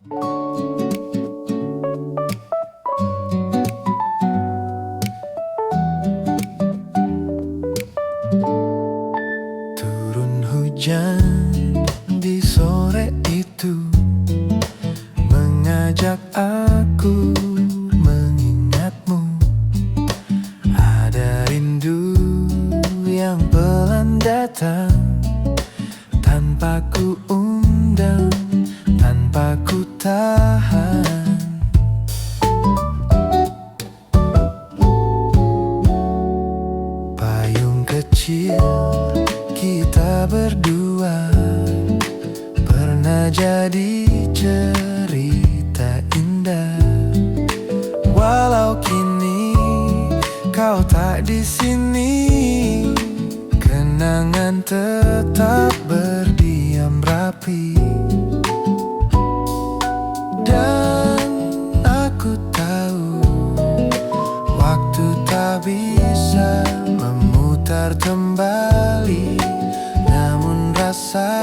Turun hujan di sore itu, mengajak aku mengingatmu. Ada rindu yang pelan datang, tanpa ku undang, tanpa ku tahan. Payung kecil kita berdua pernah jadi cerita indah. Walau kini kau tak di sini, kenangan tetap berdiam rapi. Dan aku tahu waktu tak bisa memutar kembali, namun rasa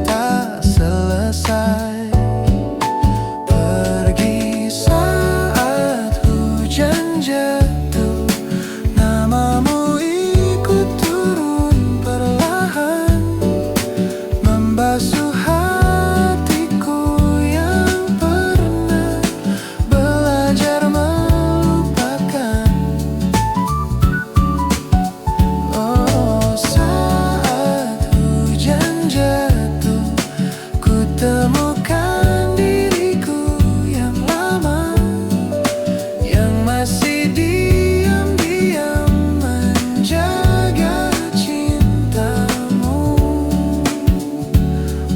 tak selesai. Pergi saat hujan jatuh, namamu ikut turun perlahan, membasuh hatiku yang pernah belajar melupakan. Oh, saat hujan jatuh, ku temukan diriku yang lama, yang masih diam-diam menjaga cintamu.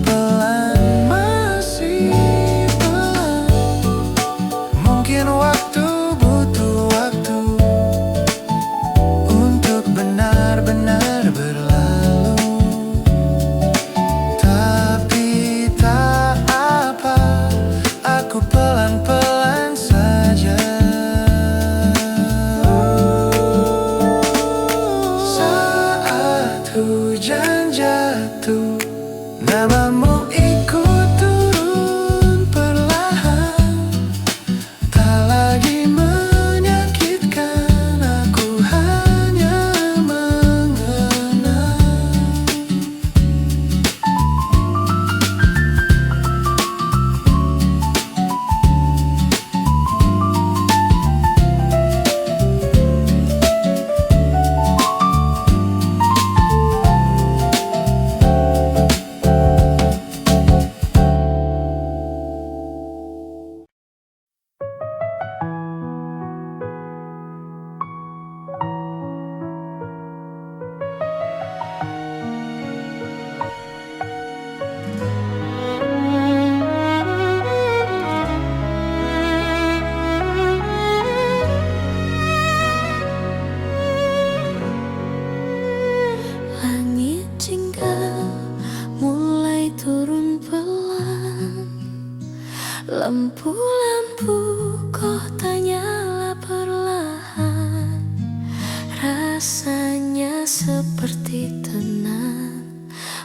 Pelan, masih pelan, mungkin waktu butuh waktu untuk benar-benar berlalu. Tapi tak apa, aku pelan-pelan saja. Saat hujan jatuh, namamu ikut turun perlahan, tak lagi menyakitkan, aku hanya mengenang. Langit jingga mulai turun pelan, lampu-lampu kota nyala perlahan. Rasanya seperti tenang,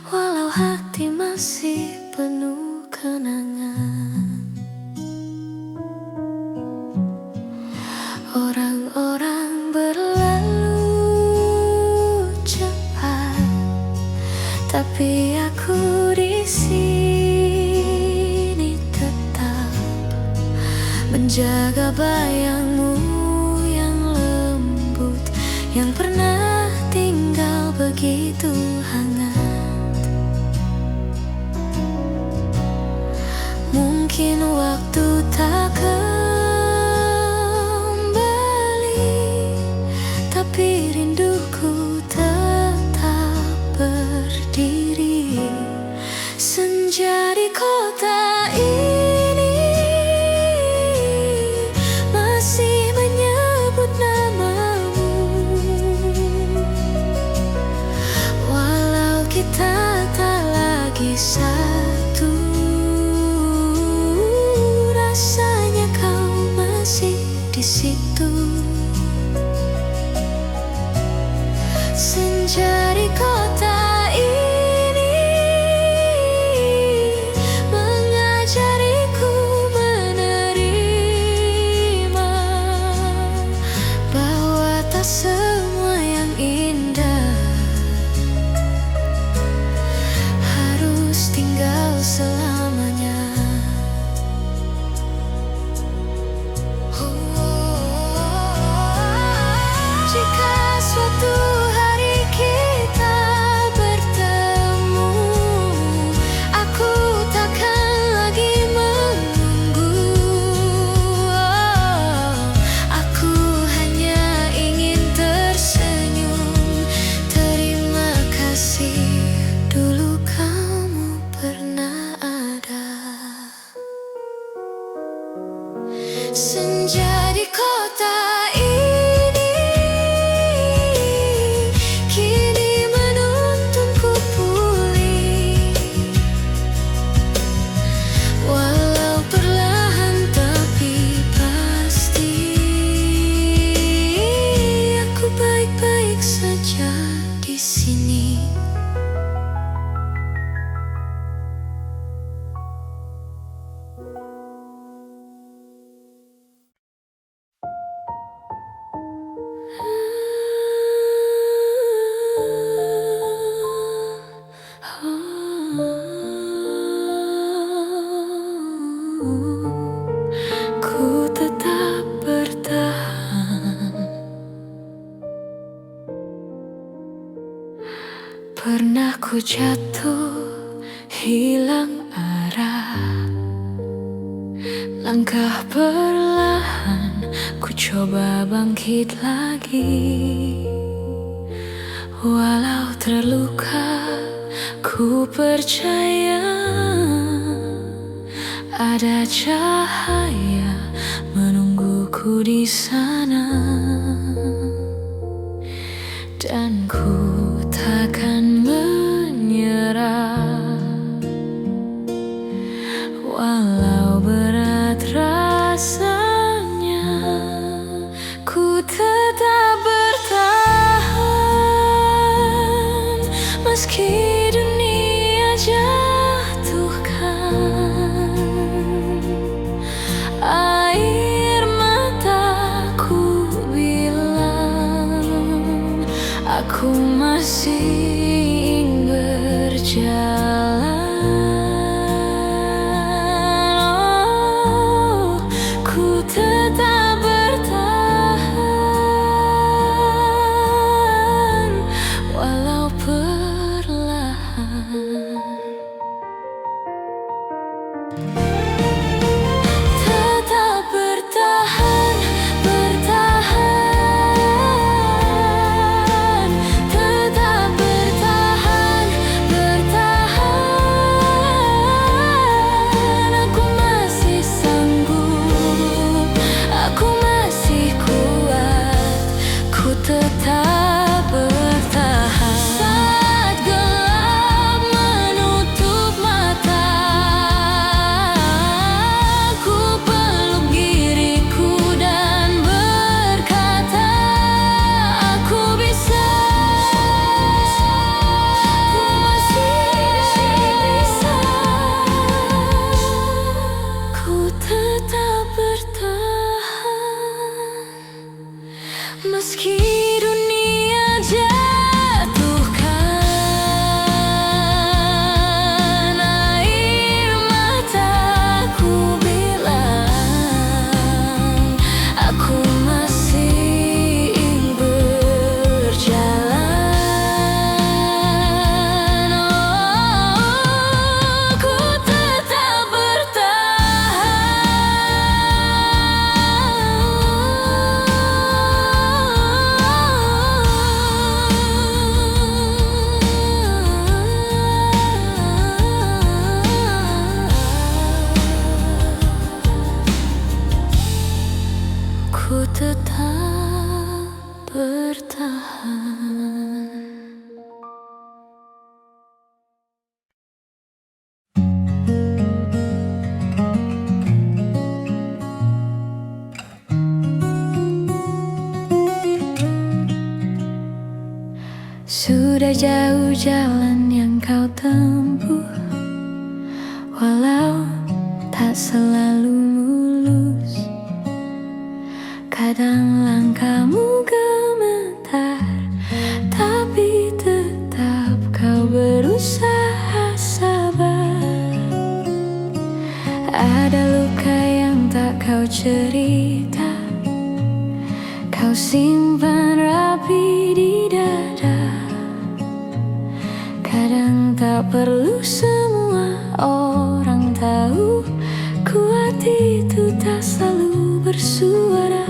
walau hati masih penuh kenangan. Orang-orang berlalu cepat, tapi aku di sini tetap menjaga bayangmu yang lembut, yang pernah tinggal begitu hangat. Mungkin waktu tak kembali, tapi rinduku tetap berdiri. Senja di kota ini masih menyebut namamu, walau kita tak lagi satu. Rasanya kau masih di situ. Senja di kota ini mengajariku Senja di kota ini kini menuntunku pulih, walau perlahan tapi pasti aku baik-baik saja di sini. Ku tetap bertahan. Pernah ku jatuh, hilang arah, langkah perlahan ku coba bangkit lagi. Walau terluka, ku percaya ada cahaya menungguku di sana, dan ku takkan menyerah. Walau berat rasanya, ku tetap bertahan. Meski dunia jatuhkan air mataku, bilang aku masih ingin berjalan. Oh, ku tetap bertahan walau perlahan. Tetap bertahan, bertahan. Tetap bertahan, bertahan. Aku masih sanggup, aku masih kuat, ku tetap bertahan. Saat gelap menutup mata, ku peluk diriku dan berkata, aku bisa, ku masih bisa. Ku tetap bertahan meski dunia jatuhkan air mataku, bilang aku masih ingin berjalan. Oh, ku tetap bertahan. Ku tetap bertahan. Sudah jauh jalan yang kau tempuh, walau tak selalu mulus. Kadang langkahmu gemetar, tapi tetap kau berusaha sabar. Ada luka yang tak kau cerita, kau simpan rapi di dada. Kadang tak perlu semua orang tahu, kuat itu tak selalu bersuara.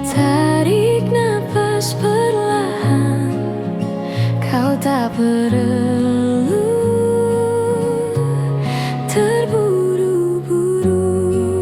Tarik napas perlahan, kau tak perlu terburu-buru.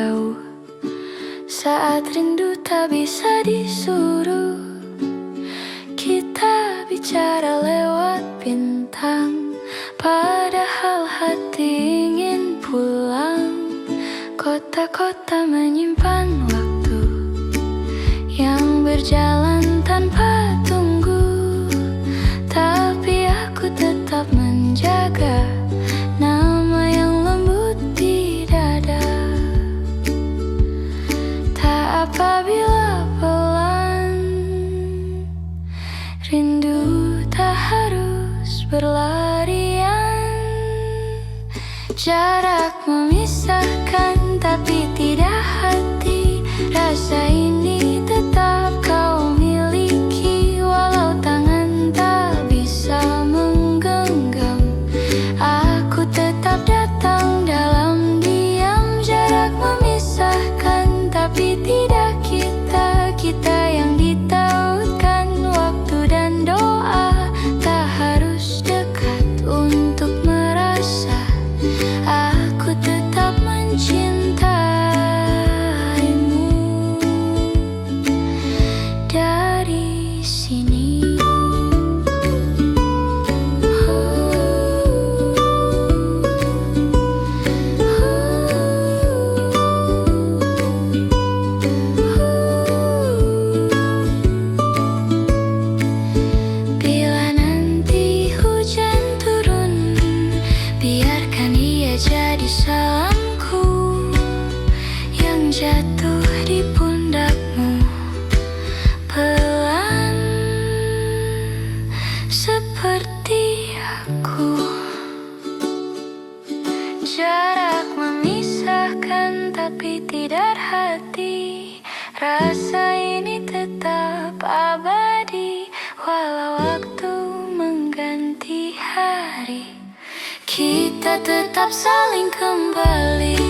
jauh. Saat rindu tak bisa disuruh, kita bicara lewat bintang, padahal hati ingin pulang. Kota-kota menyimpan waktu yang berjalan tanpa tunggu, tapi aku tetap menjaga nama yang lembut di dada. Tak apabila pelan, rindu tak harus berlarian. Jarak memisahkan tapi tidak hati. Rasa ini tetap kau miliki, walau tangan tak bisa menggenggam. Aku tetap datang dalam diam. Jarak memisahkan tapi tidak kita. Kita yang ditautkan waktu dan doa. Tak harus dekat untuk merasa aku tetap mencintaimu. Dari sini bila nanti hujan turun, biarkan ia jadi salamku yang jatuh di pundakmu, pelan seperti aku. Jarak memisahkan tapi tidak hati. Rasa ini tetap abadi, walau waktu mengganti hari. Kita tetap saling kembali.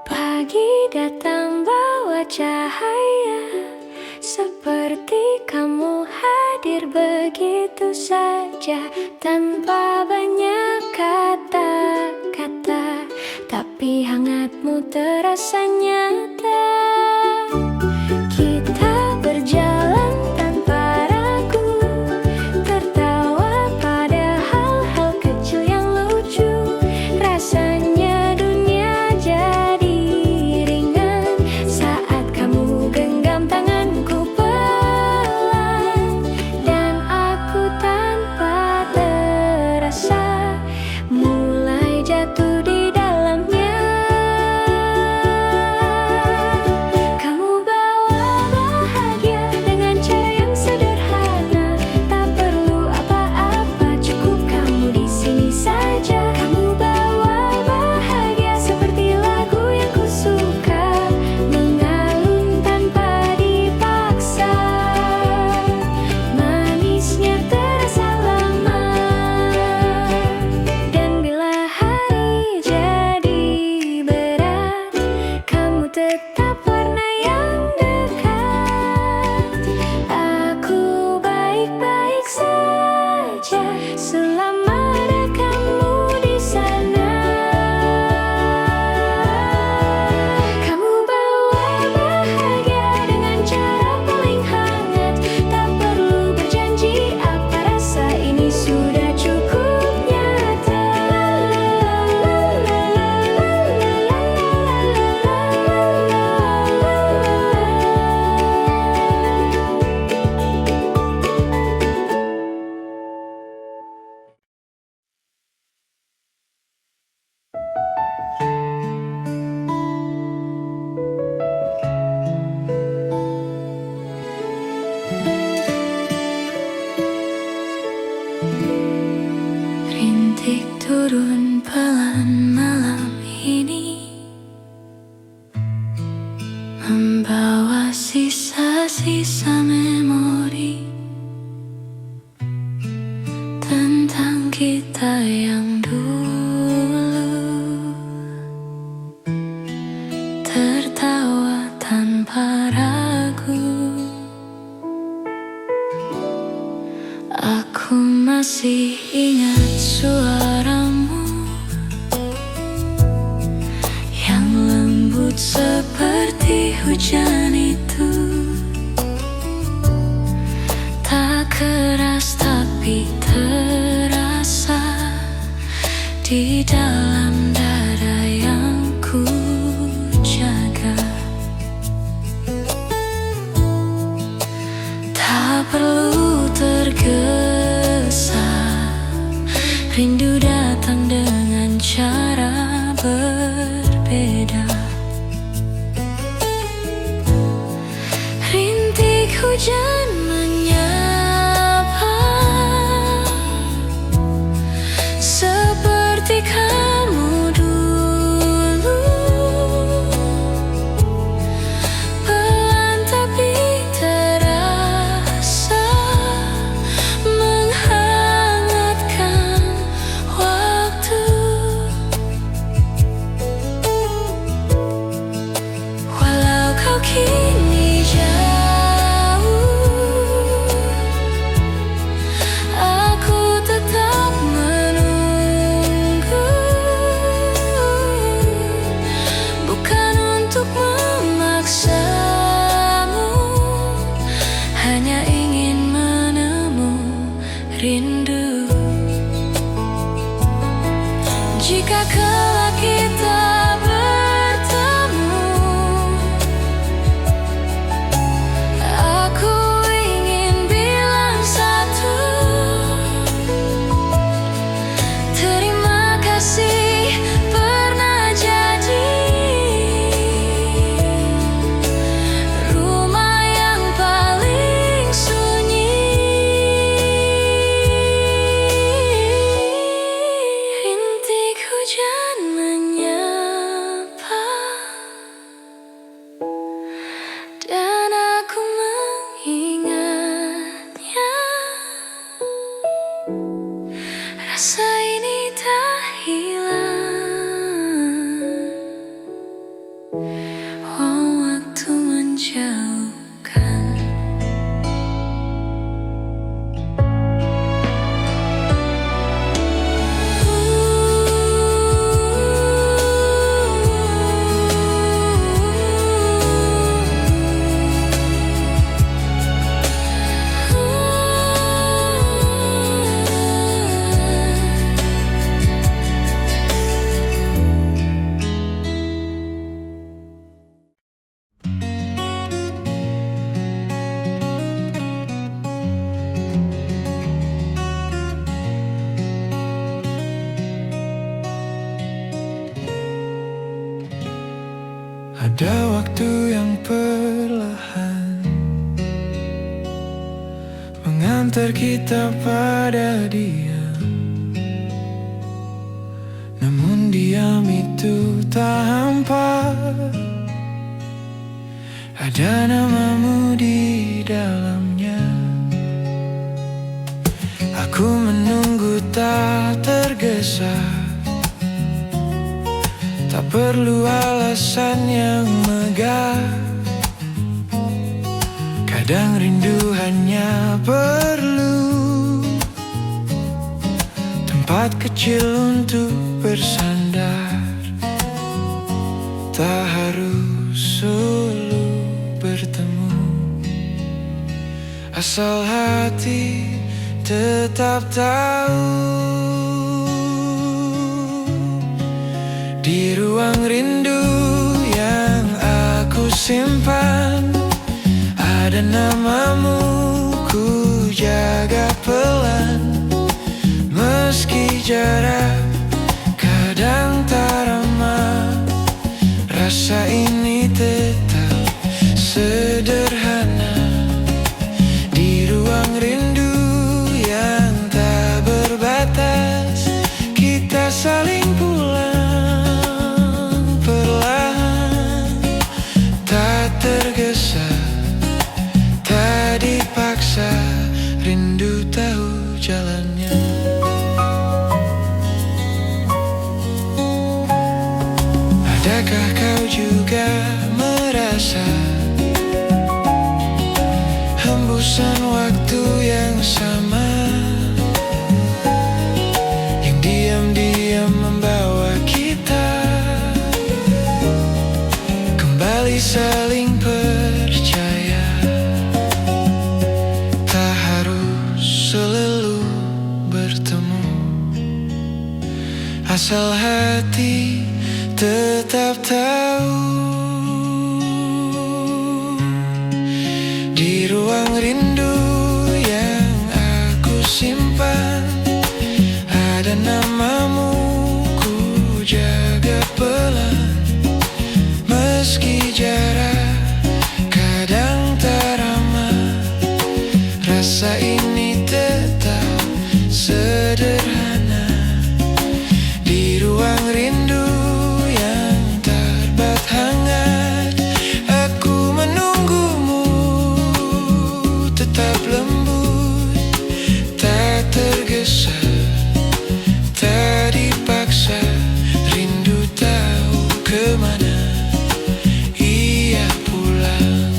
Pagi datang bawa cahaya, seperti kamu hadir begitu saja, tanpa banyak kata-kata, tapi hangatmu terasa nyata. Kita berjalan tanpa ragu, tertawa pada hal-hal kecil yang lucu. Rasanya dunia jadi ringan saat kamu genggam tanganku pelan, dan aku tanpa terasa mulai jatuh di dalamnya. tersisa memori tentang kita yang dulu, tertawa tanpa ragu. Aku masih ingat suaramu yang lembut seperti hujan itu, tak keras tapi terasa di dalam dada yang ku jaga. Tak perlu tergesa, rindu datang dengan cara berbeda. Rintik hujan menyapa, seperti kamu dulu, pelan tapi terasa menghangatkan waktu. Walau kau kini jauh, aku tetap menunggu, bukan untuk memaksamu, hanya ingin menemu rindu. Jika kelak kita bertemu, aku ingin bilang satu: terima kasih pernah jadi rumah yang paling sunyi. Rintik hujan menyapa, dan aku mengingatnya. Rasa ini tak hilang, waktu menjauhkan. Ada waktu yang perlahan mengantar kita pada diam, namun diam itu tak hampa. Ada namamu di dalamnya. Aku menunggu tak tergesa, tak perlu alasan yang megah. Kadang rindu hanya perlu tempat kecil untuk bersandar. Tak harus selalu bertemu, asal hati tetap tahu. Di ruang rindu yang aku simpan, ada namamu ku jaga pelan. Meski jarak kadang tak ramah, rasa ini tetap sederhana. Di ruang rindu yang tak berbatas, kita saling pulang perlahan, tak tergesa, Adakah kau juga merasa hembusan waktu yang sama, yang diam-diam membawa kita kembali saling percaya? Tak harus selalu bertemu, asal hati tetap tahu. Di ruang rindu yang aku simpan, ada namamu ku jaga pelan. Meski jarak kadang terama, rasa ini tetap sederhana. Di ruang rindu yang terbat hangat, aku menunggumu tetap lembut, tak tergesa, tak dipaksa. Rindu tahu kemana ia pulang.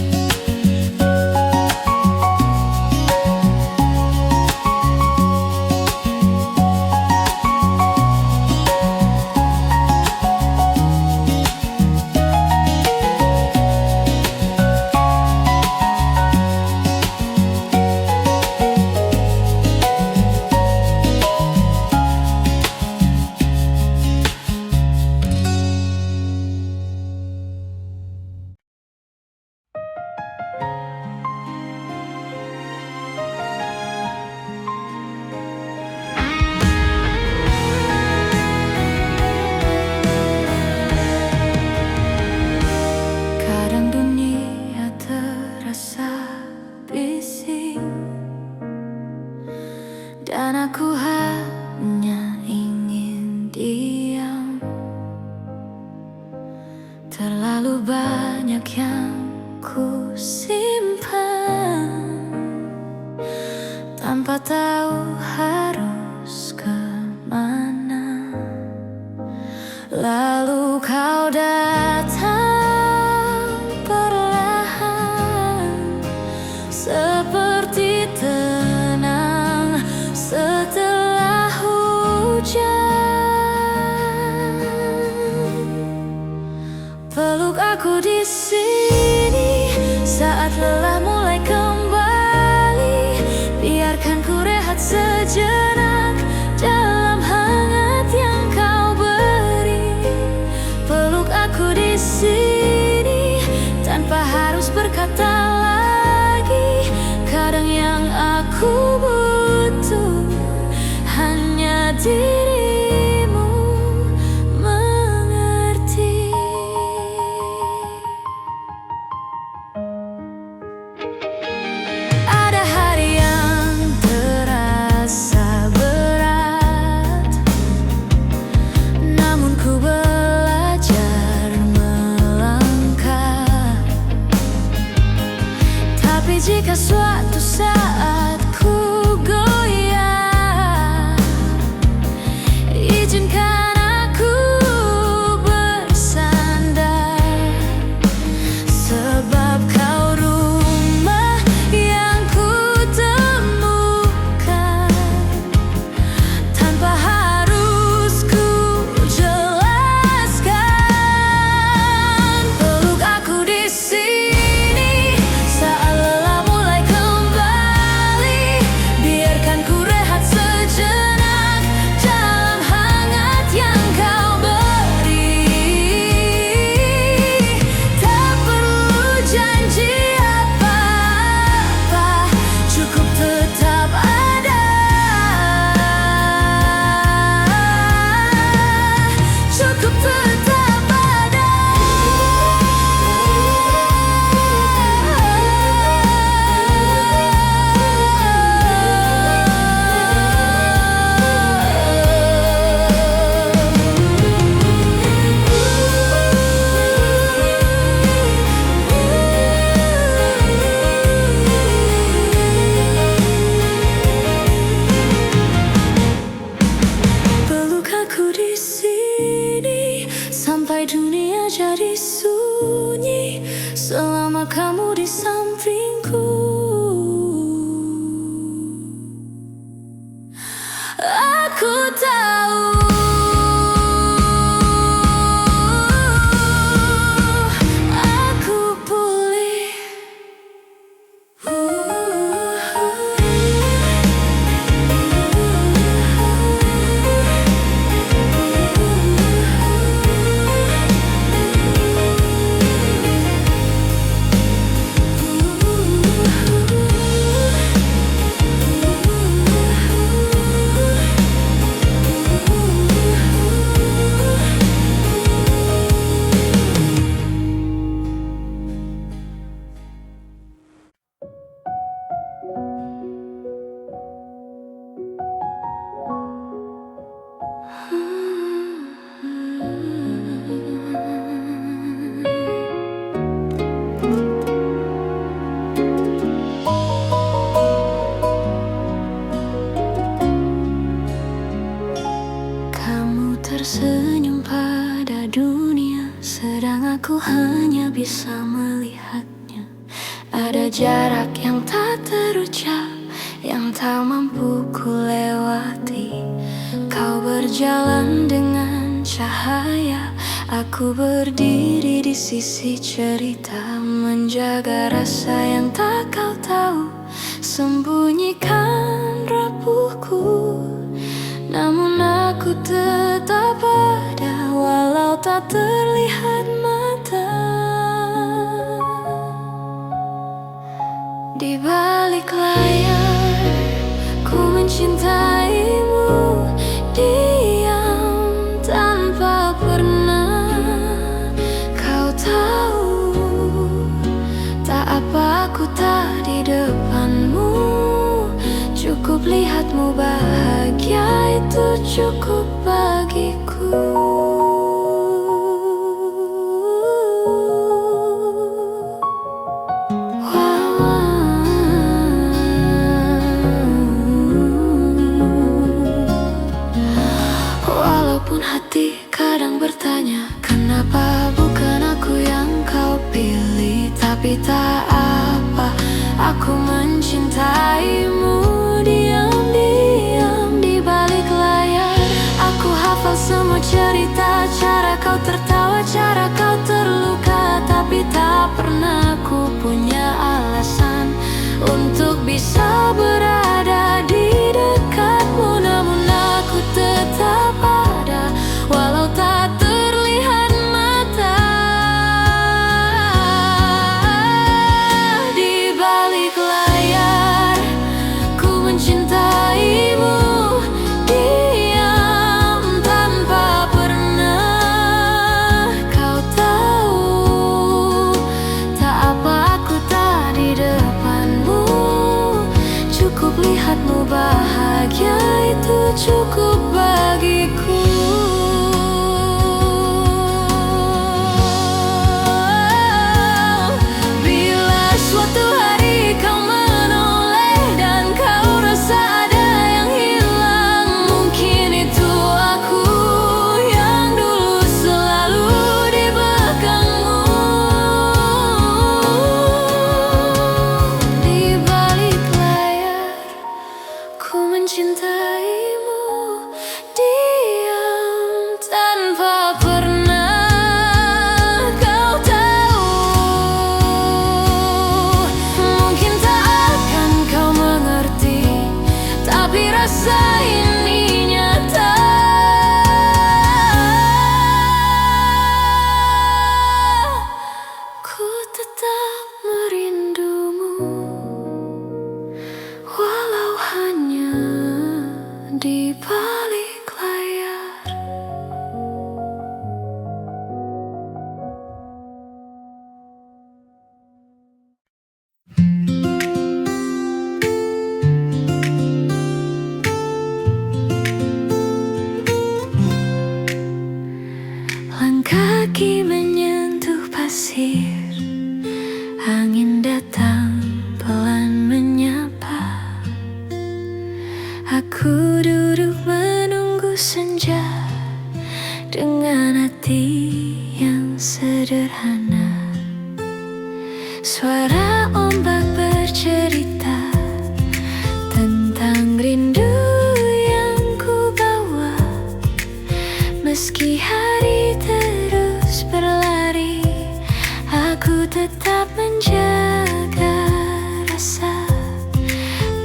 Kadang dunia terasa bising, dan aku hanya ingin diam. Terlalu banyak yang ku simpan, tanpa tahu harus kemana. Lalu kau datang perlahan, seperti tenang setelah hujan. Peluk aku di sini saat lelah mulai kembali. Biarkan ku rehat sejenak dalam hangat yang kau beri. Peluk aku di sini tanpa harus berkata lagi. Kadang yang aku butuh hanya dirimu mengerti. Ada hari yang terasa berat, namun ku belajar melangkah. Tapi jika suatu saat ku goyah, dunia jadi sunyi selama kamu di sampingku. Aku tahu aku pulih. Kamu tersenyum pada dunia, sedang aku hanya bisa melihatnya. Ada jarak yang tak terucap, yang tak mampu ku lewati. Kau berjalan dengan cahaya, aku berdiri di sisi cerita, menjaga rasa yang tak kau tahu, sembunyikan rapuhku. Namun aku tetap ada, walau tak terlihat mata. Di balik layar, ku mencintaimu diam tanpa pernah kau tahu. Tak apa aku tak di depanmu, cukup lihatmu bahagia, itu cukup bagiku. Walaupun hati kadang bertanya, kenapa bukan aku yang kau pilih, tapi tak apa, aku mencintaimu diam-diam di balik layar. Aku hafal semua cerita, cara kau tertawa, cara kau terluka, tapi tak pernah ku punya alasan untuk bisa berada di dekatmu. Namun aku tetap ada, walau tak terlihat mata. Di balik layar, ku mencintaimu diam tanpa pernah kau tahu. Tak apa aku tak di depanmu, cukup lihatmu bahagia, itu cukup bagiku. Bila suatu hari kau menoleh dan kau rasa ada yang hilang, mungkin itu aku yang dulu selalu di belakangmu. Di balik layar, ku mencintaimu diam tanpa pernah kau tahu. Mungkin tak akan kau mengerti, tapi rasa ini nyata. Ku tetap merindumu, walau hanya di balik layar. Langkah kaki menyentuh pasir, angin datang pelan menyapa. Aku duduk menunggu senja dengan hati yang sederhana. Suara ombak bercerita tentang rindu yang ku bawa. Meski hari terus berlari, aku tetap menjaga rasa.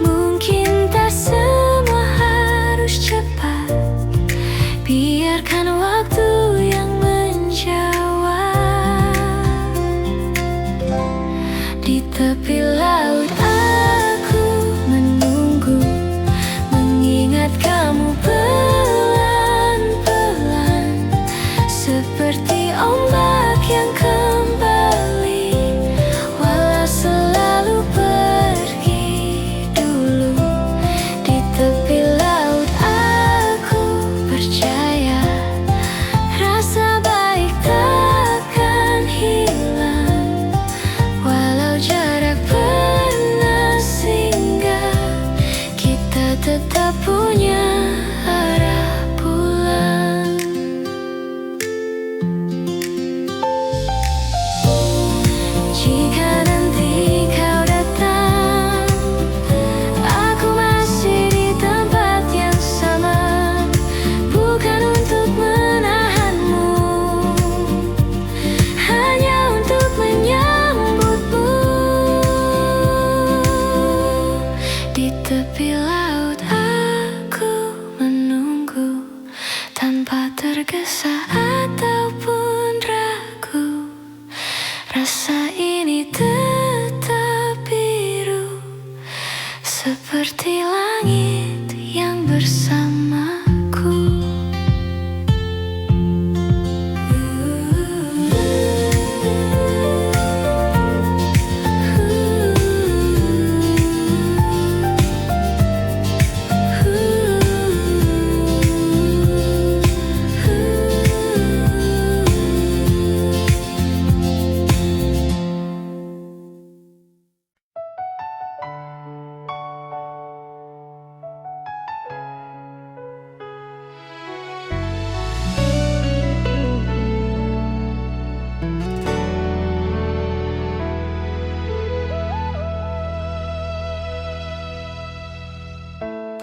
Mungkin tak semua harus cepat, biarkan waktu yang menjawab. Di tepi laut aku menunggu, mengingat kamu pelan-pelan, seperti ombak yang kembali, walau selalu pergi dulu. Di tepi laut aku percaya, rasa baik takkan hilang, walau jarak pernah singgah, kita tetap punya arah pulang. Jika nanti kau datang, aku masih di tempat yang sama, bukan untuk menahanmu, hanya untuk menyambutmu. Di tepi laut aku menunggu, tanpa tergesa ataupun ragu. Rasa ini tetap biru, seperti langit yang bersamaku.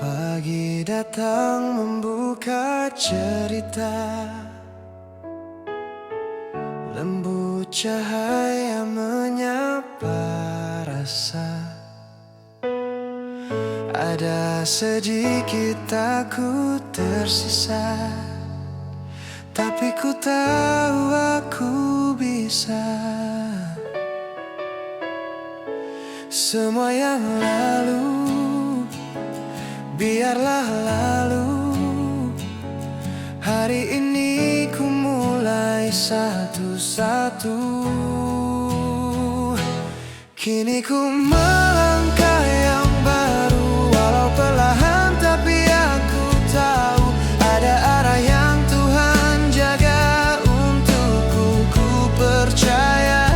Pagi datang membuka cerita, lembut cahaya menyapa rasa. Ada sedikit takut tersisa, tapi ku tahu aku bisa. Semua yang lalu biarlah lalu. Hari ini ku mulai satu-satu. Kini ku melangkah yang baru, walau perlahan tapi aku tahu ada arah yang Tuhan jaga untukku. Ku percaya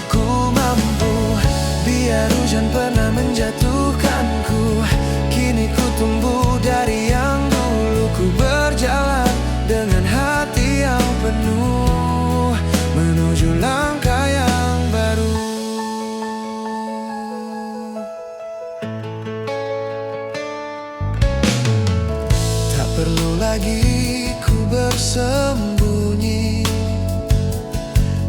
ku mampu, biar hujan pernah menjatuhkanku. Kini ku tumbuh dari yang dulu. Ku berjalan dengan hati yang penuh, menuju langkah yang baru. Tak perlu lagi ku bersembunyi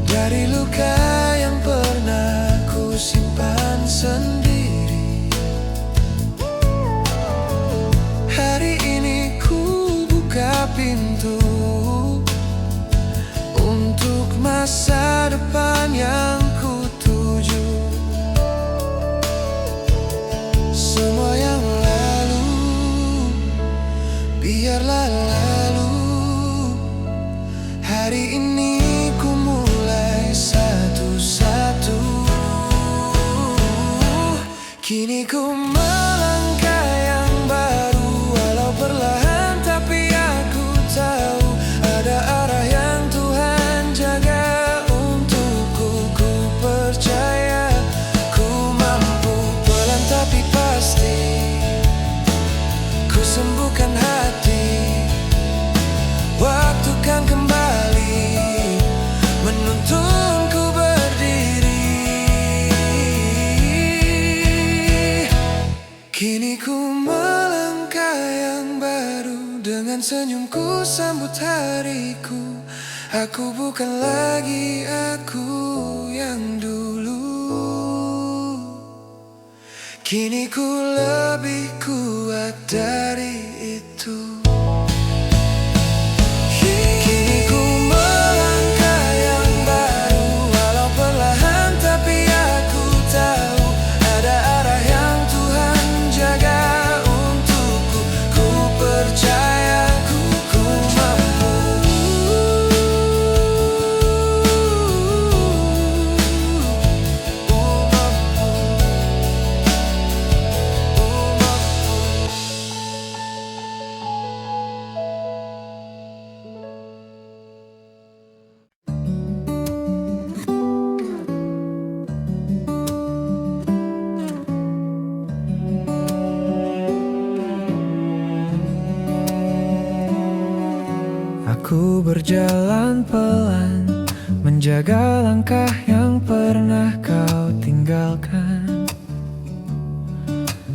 dari luka yang pernah ku simpan sendiri. Hari ini ku buka pintu untuk masa depan yang ku tuju. Semua yang lalu biarlah lalu. Hari ini ku mulai satu-satu. Kini ku melangkah yang baru, walau perlahan tapi aku tahu ada arah yang Tuhan jaga untuk menuntunku berdiri. Kini ku melangkah yang baru, dengan senyumku sambut hariku. Aku bukan lagi aku yang dulu. Kini ku lebih kuat dari itu. Kini ku melangkah yang baru, walau perlahan tapi aku tahu ada arah yang Tuhan jaga untukku. Ku percaya ku mampu. Aku berjalan pelan, menjaga langkah yang pernah kau tinggalkan.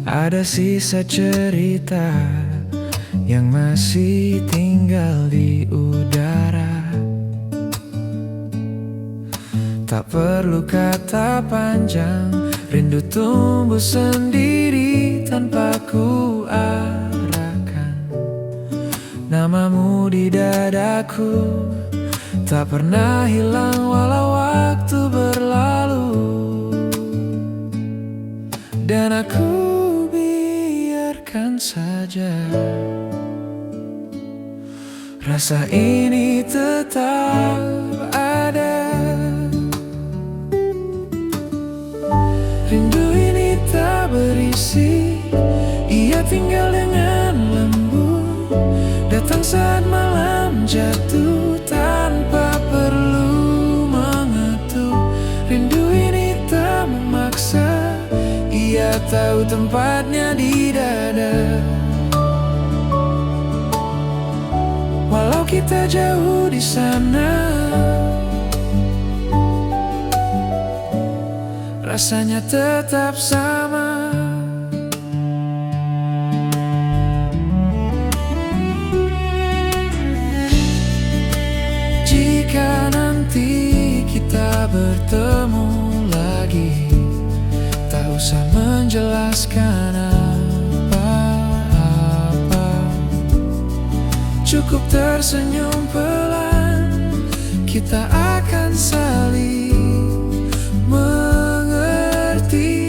Ada sisa cerita yang masih tinggal di udara. Tak perlu kata panjang, rindu tumbuh sendiri tanpa ku arahkan. Namamu di dadaku tak pernah hilang walau waktu berlalu. Dan aku biarkan saja rasa ini tetap ada. Rindu ini tak berisi, ia tinggal dengan lembut, datang saat malam jatuh tanpa perlu mengetuk. Rindu ini tak memaksa, ia tahu tempatnya di dada. Walau kita jauh di sana, rasanya tetap sama. Jika nanti kita bertemu lagi, tak usah menjelaskan apa-apa, cukup tersenyum pelan, kita akan saling mengerti.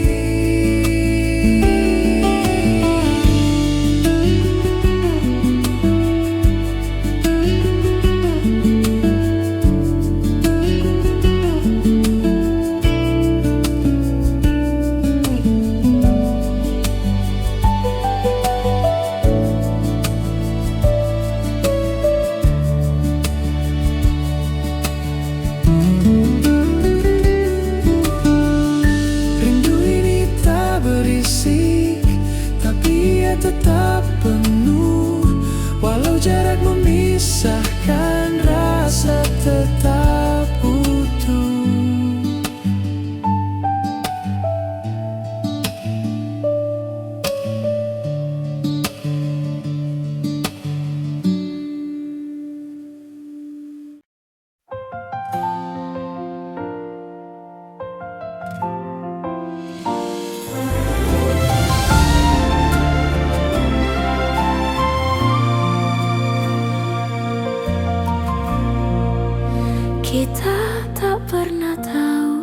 Tetap penuh, walau jarak memisahkan, rasa tetap utuh. Kita tak pernah tahu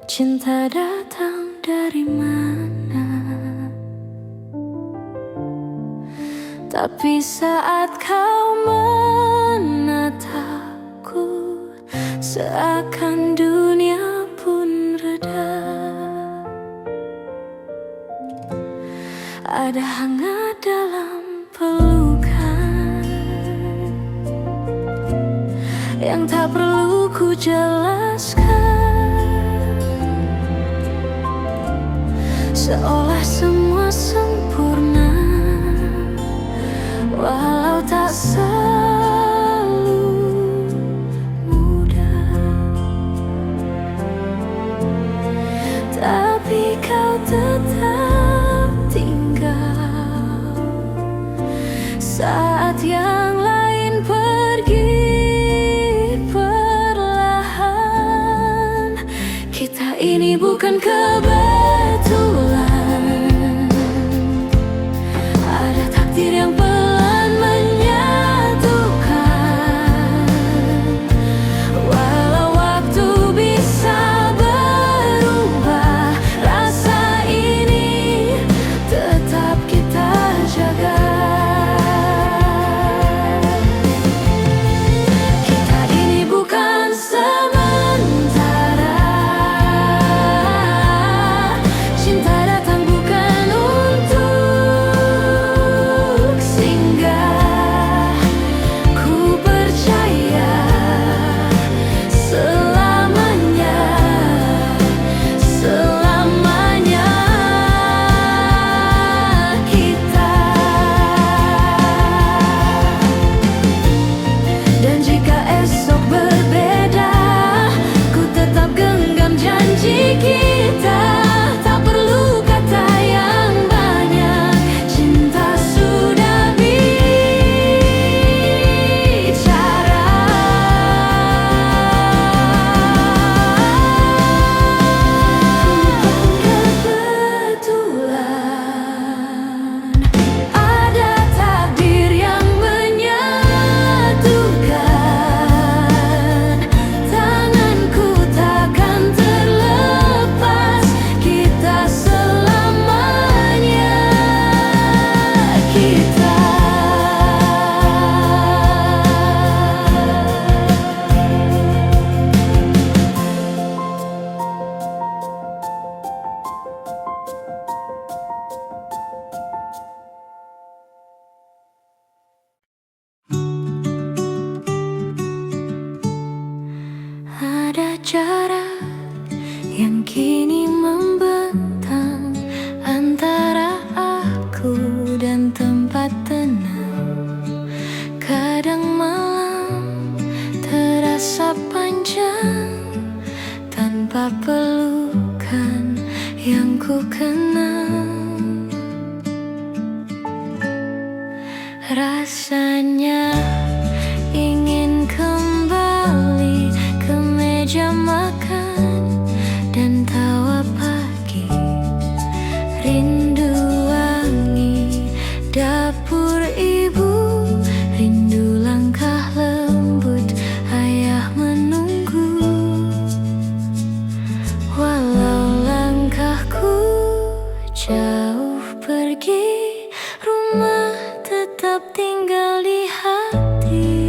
cinta datang dari mana, tapi saat kau menatapku, seakan dunia pun reda. Ada hangat dalam pelukan yang tak perlu ku jelaskan, seolah semua sempurna walau tak selalu. bukan kebetulan. Ada takdir yang pelan menyatukan. Walau waktu bisa berubah, rasa ini tetap kita jaga. Kita ini bukan sementara. Cinta datang bukan untuk singgah. Ku percaya selamanya, selamanya kita. Dan jika esok berbeda, ku tetap genggam janji kita. Tak perlu kata yang banyak, cinta sudah bicara. Kebetulan ada takdir yang menyatukan. Tanganku takkan terlepas, kita selamanya kita. Ada jarak yang kini membentang antara aku dan tempat tenang. Kadang malam terasa panjang tanpa pelukan yang ku kenang. Rasanya ingin kembali ke meja makan dan tawa pagi. Rindu wangi dapur ibu, rindu langkah lembut ayah menunggu. Walau langkahku jauh pergi, rumah tetap tinggal di hati.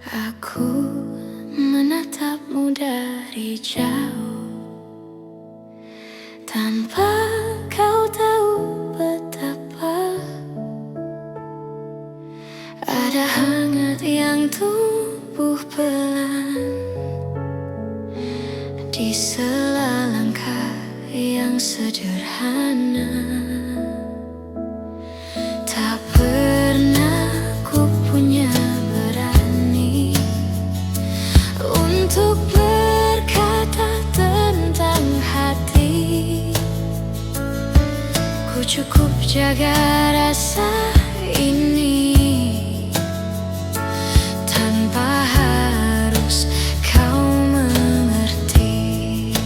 Aku menatapmu dari jauh, tanpa kau tahu betapa ada hangat yang tumbuh pelan di sela langkah yang sederhana. Tak pernah ku punya berani untuk berkata tentang hati. Ku cukup jaga rasa ini tanpa harus kau mengerti.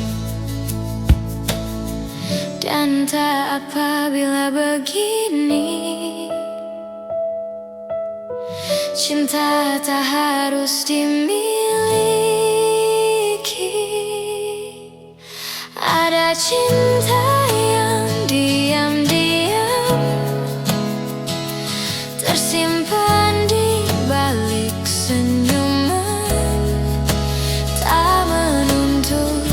Dan tak apabila begini, cinta tak harus dimiliki. Ada cinta yang diam-diam tersimpan di balik senyuman, tak menuntut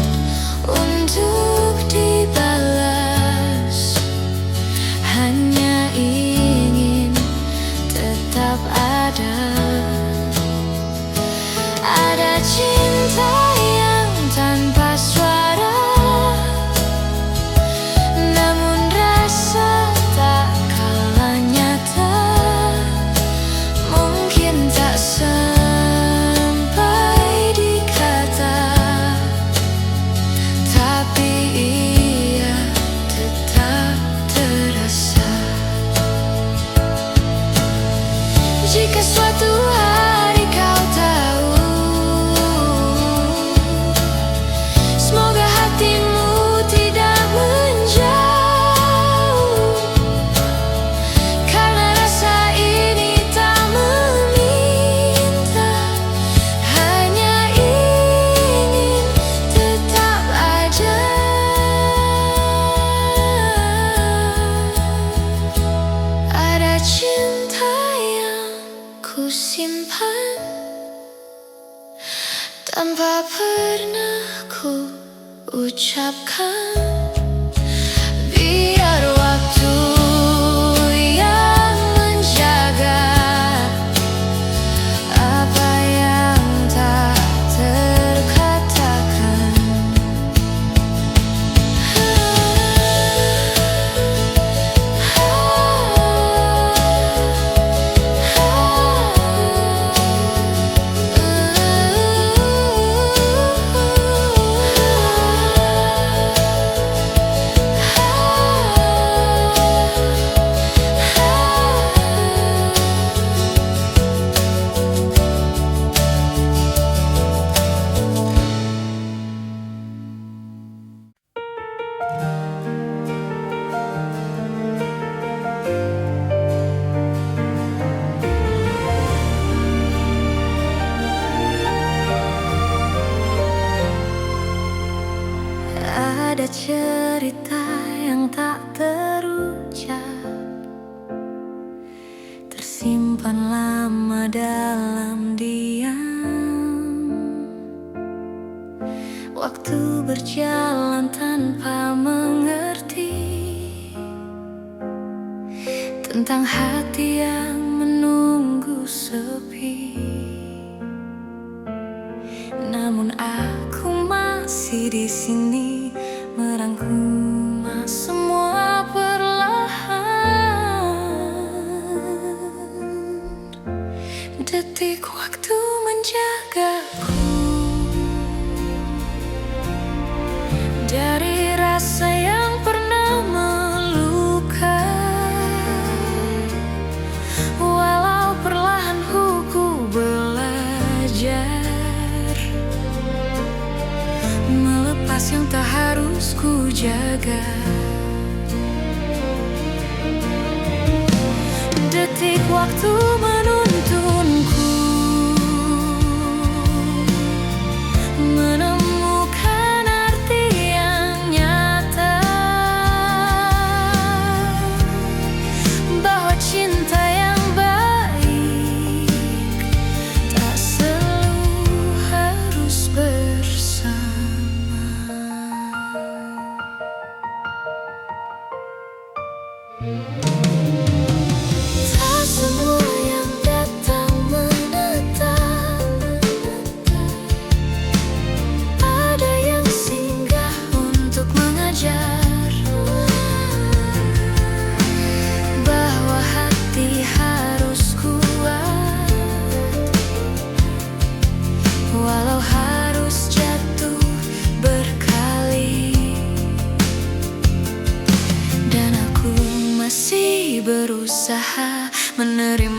untuk dibalas, hanya ingin tetap ada. Ada cinta yang tanpa suara, namun rasa tak kalah nyata. Mungkin tak sampai di kata, tapi ia tetap terasa. Jika suatu hari kau tahu, semoga hatimu tidak menjauh, karena rasa ini tak meminta, hanya ingin tetap ada. Ada cinta yang ku simpan tanpa pernah ku ucapkan. Biar waktu yang menjaga apa yang tak terkatakan. Ada cerita yang tak terucap, tersimpan lama dalam diam. Waktu berjalan tanpa mengerti tentang hati yang menunggu sepi. Namun aku masih di sini merangkum semua perlahan. Detik waktu menjagaku dari rasa yang pernah melukai. Walau perlahan ku belajar melepas yang tak harus ku jaga. Detik waktu menuntunku menemukan arti yang nyata, bahwa cinta yang baik tak selalu berusaha menerima